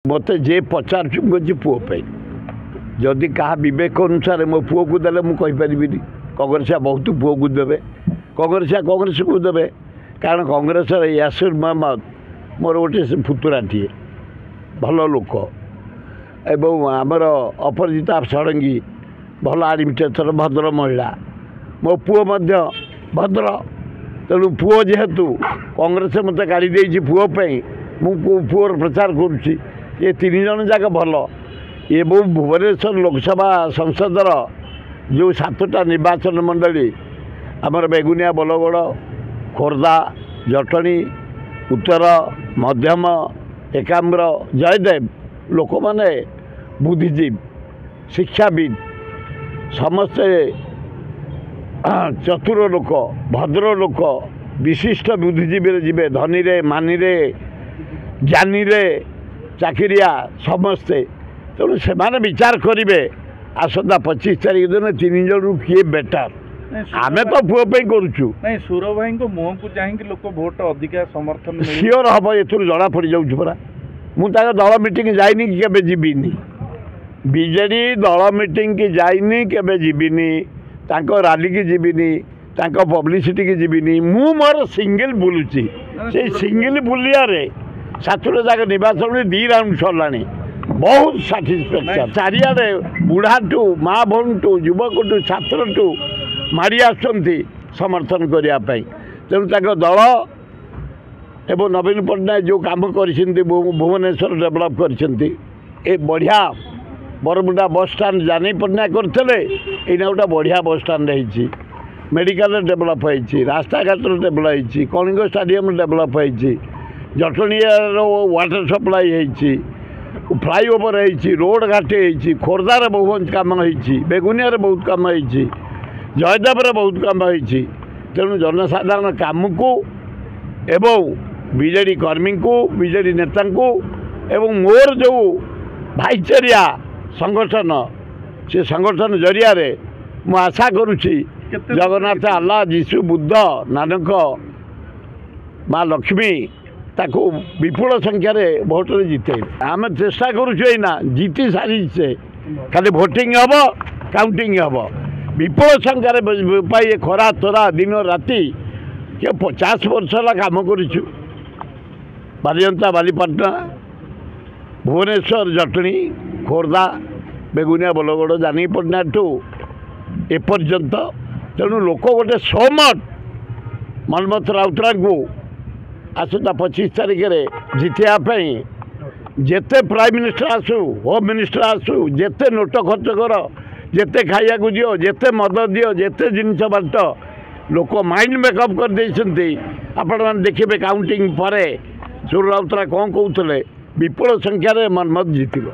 मत जे पचार पुओ जदि क्या विवेक अनुसार मो पुओ को दे मुझे कांग्रेस बहुत पुओ को देवे कांग्रेस को देवे कारण कांग्रेस यासिर मोहम्मद मोर गोटे फुतुराटीए भल लोक एवं आमर अपराजिता षडंगी भल आडमिनिस्ट्रेटर भद्र महिला मो पुओ भद्र तेणु पुओ जेहेतु कांग्रेस मत गाड़ी दे पुओपाई पुओर प्रचार करुच्ची ये तीन जन जाक भल ये भुवनेश्वर लोकसभा संसदर जो 7टा निर्वाचन मंडली आमर बेगुनिया बलगड़ खोर्धा जटणी उत्तर मध्यम एकाम्र जयदेव लोक माने बुद्धिजीवी शिक्षाविद समस्ते चतुर लोक भद्र लोक विशिष्ट बुद्धिजीवी जीवे धनी रे मानी रे ज्ञानी रे चाकरिया समस्ते तेणु से विचार करेंगे आसंता 25 तारीख दिन 3 जन किए बेटर आम तो पुओपाई करुचु सुर भाई मुह को चाहिए लोक भोट अधिका समर्थन सियोर हम ए जना पड़ जाऊँ परा मुझे दल मीटिंग जाइनी केबे जीविनी बीजेडी दल मीटिंग की जाइनी केबे जीविनी तांको रैली की जीविनी तांको पब्लिसिटी की जीविनी मु मोर सिंगल बुलुची से सिंगल बुलिया रे 7टा जाक निर्वाचन 2 राउंड सरलानी बहुत साटिस्फैक्शन चारिआडे बुढ़ा टू माँ भौन टू युवक टू छात्र टू मारी आसुँच समर्थन करने तेणु दल एवं नवीन पट्टनायक जो काम कर भुवनेश्वर डेभलप कर बढ़िया बरमुंडा बस स्टाण्ड जानी पट्टनायक करते ये गोटे बढ़िया बस स्टाण्ड होती मेडिकल डेभलप होती रास्ता घाट डेभलप होती कलिंग स्टाडियम डेभलप होती जटणीर वाटर सप्लाई होती फ्लाईओवर होती रोड घाट होती खोर्धार बहुत कम होती बेगुनिया बहुत कम होती जयदेव बहुत कम होती तेणु जनसाधारण काम को एवं बीजेडी कर्मी को बीजेडी नेता को एवं मोर जो भाईचारिया संगठन से संगठन जरिया मु आशा करुच्ची जगन्नाथ अल्लाह जीशु बुद्ध नानक माँ लक्ष्मी ताको विपुल संख्यार भोट जिते आम चेष्टा करुना जीति सारी से खाली भोटिंग हम काउंटिंग हम विपुल संख्यार पाई खरा तरा दिन राति के 50 वर्ष है कम करुचु बालिजंता बालीपाटना भुवनेश्वर जटणी खोर्धा बेगुनिया बलगड़ जानी पटना टू एपर्यंत तेणु लोक गोटे सहमत मनमथ राउतराय को आसंता 25 तारीख में जितापी जेते प्राइम मिनिस्टर आसु होम मिनिस्टर आसु जेते नोट खर्च कर जेते खाया दियो जेते मद दियो जेते जिनस बाट लोक माइंड मेकअप कर देइछन्ती आपण मान देखिबे काउंटिंग परे सुर राउतराय कौन कहते विपुल संख्यार मनमत जीतिब।